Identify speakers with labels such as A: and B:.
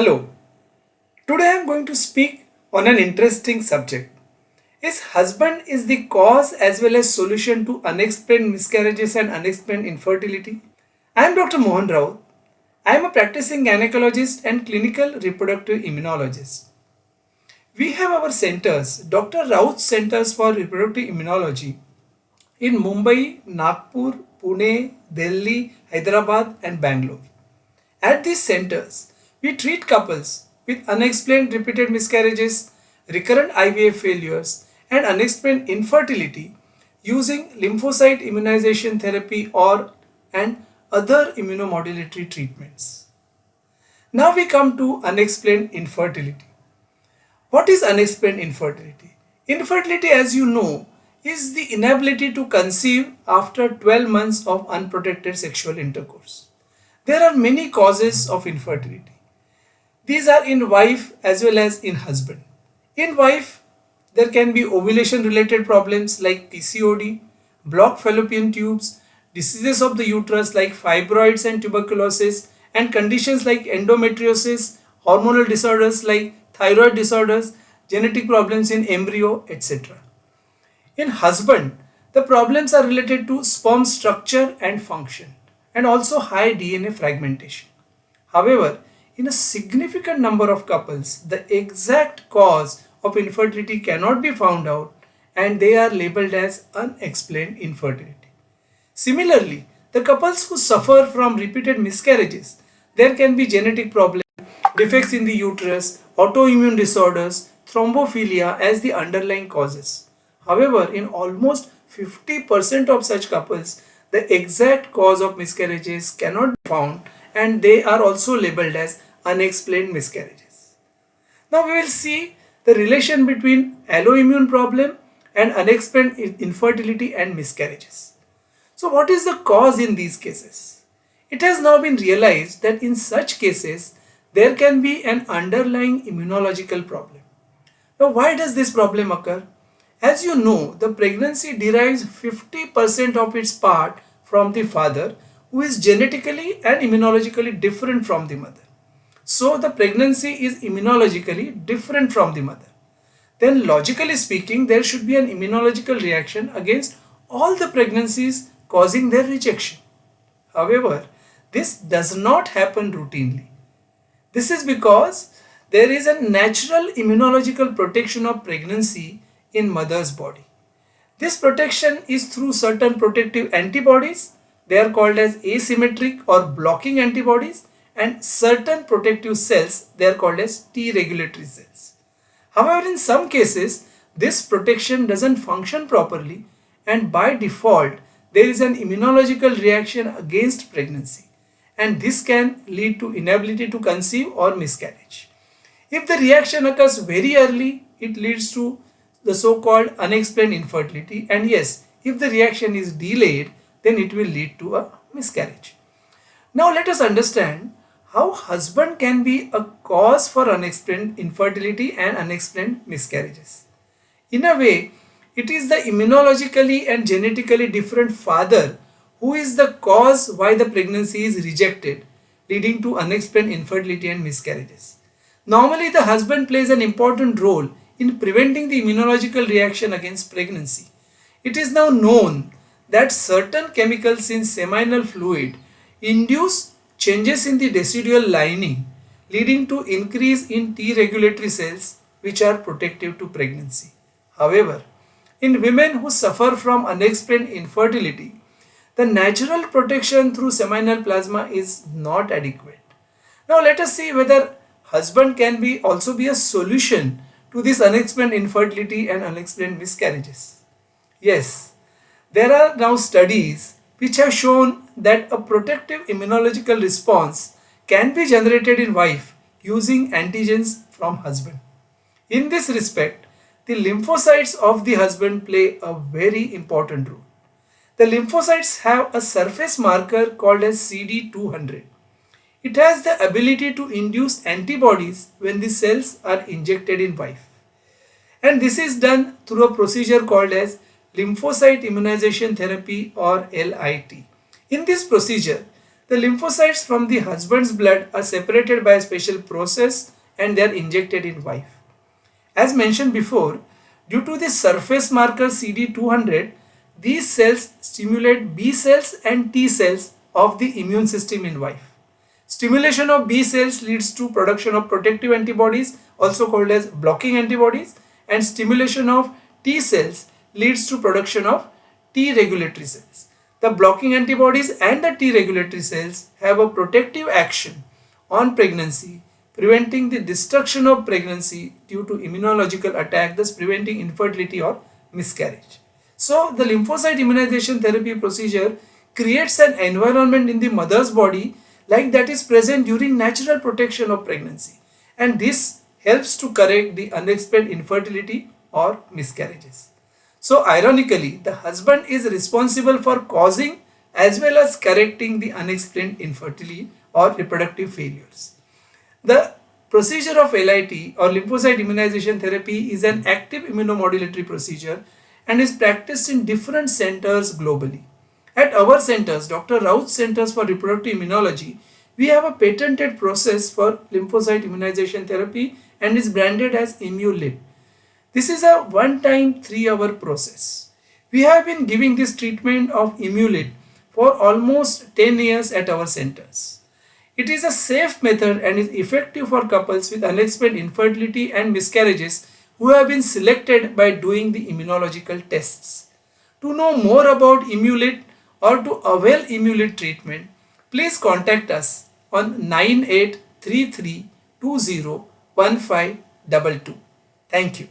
A: Hello, today I am going to speak on an interesting subject. Is husband is the cause as well as solution to unexplained miscarriages and unexplained infertility? I am Dr. Mohan Rao. I am a practicing gynecologist and clinical reproductive immunologist. We have our centers, Dr. Raut's Centers for Reproductive Immunology in Mumbai, Nagpur, Pune, Delhi, Hyderabad and Bangalore. At these centers, we treat couples with unexplained repeated miscarriages, recurrent IVF failures, and unexplained infertility using lymphocyte immunization therapy or and other immunomodulatory treatments. Now we come to unexplained infertility. What is unexplained infertility? Infertility, as you know, is the inability to conceive after 12 months of unprotected sexual intercourse. There are many causes of infertility. These are in wife as well as in husband. In wife, there can be ovulation related problems like PCOD, blocked fallopian tubes, diseases of the uterus like fibroids and tuberculosis, and conditions like endometriosis, hormonal disorders like thyroid disorders, genetic problems in embryo, etc. In husband, the problems are related to sperm structure and function and also high DNA fragmentation. However, in a significant number of couples, the exact cause of infertility cannot be found out and they are labeled as unexplained infertility. Similarly, the couples who suffer from repeated miscarriages, there can be genetic problems, defects in the uterus, autoimmune disorders, thrombophilia as the underlying causes. However, in almost 50% of such couples, the exact cause of miscarriages cannot be found and they are also labeled as unexplained miscarriages. Now we will see the relation between alloimmune problem and unexplained infertility and miscarriages. So what is the cause in these cases? It has now been realized that in such cases, there can be an underlying immunological problem. Now why does this problem occur? As you know, the pregnancy derives 50% of its part from the father who is genetically and immunologically different from the mother. So the pregnancy is immunologically different from the mother. Then logically speaking, there should be an immunological reaction against all the pregnancies causing their rejection. However, this does not happen routinely. This is because there is a natural immunological protection of pregnancy in mother's body. This protection is through certain protective antibodies. They are called as asymmetric or blocking antibodies, and certain protective cells, they are called as T regulatory cells. However, in some cases, this protection doesn't function properly and by default, there is an immunological reaction against pregnancy and this can lead to inability to conceive or miscarriage. If the reaction occurs very early, it leads to the so-called unexplained infertility, and yes, if the reaction is delayed, then it will lead to a miscarriage. Now let us understand how husband can be a cause for unexplained infertility and unexplained miscarriages. In a way, it is the immunologically and genetically different father who is the cause why the pregnancy is rejected, leading to unexplained infertility and miscarriages. Normally, the husband plays an important role in preventing the immunological reaction against pregnancy. It is now known that certain chemicals in seminal fluid induce changes in the decidual lining, leading to increase in T regulatory cells which are protective to pregnancy. However, in women who suffer from unexplained infertility, the natural protection through seminal plasma is not adequate. Now let us see whether husband can be also be a solution to this unexplained infertility and unexplained miscarriages. Yes, there are now studies which have shown that a protective immunological response can be generated in wife using antigens from husband. In this respect, the lymphocytes of the husband play a very important role. The lymphocytes have a surface marker called as CD200. It has the ability to induce antibodies when the cells are injected in wife. And this is done through a procedure called as Lymphocyte Immunization Therapy or LIT. In this procedure, The lymphocytes from the husband's blood are separated by a special process and they are injected in wife. As mentioned before, due to the surface marker CD200, these cells stimulate B cells and T cells of the immune system in wife. Stimulation of B cells leads to production of protective antibodies, also called as blocking antibodies, and stimulation of T cells leads to production of T regulatory cells. The blocking antibodies and the T regulatory cells have a protective action on pregnancy, preventing the destruction of pregnancy due to immunological attack, thus preventing infertility or miscarriage. So the lymphocyte immunization therapy procedure creates an environment in the mother's body like that is present during natural protection of pregnancy, and this helps to correct the unexplained infertility or miscarriages. So ironically, the husband is responsible for causing as well as correcting the unexplained infertility or reproductive failures. The procedure of LIT or lymphocyte immunization therapy is an active immunomodulatory procedure and is practiced in different centers globally. At our centers, Dr. Raut's Centers for Reproductive Immunology, we have a patented process for lymphocyte immunization therapy and is branded as ImmuLib. This is a one-time 3-hour process. We have been giving this treatment of ImmuLib for almost 10 years at our centers. It is a safe method and is effective for couples with unexplained infertility and miscarriages who have been selected by doing the immunological tests. To know more about ImmuLib or to avail ImmuLib treatment, please contact us on 9833201522. Thank you.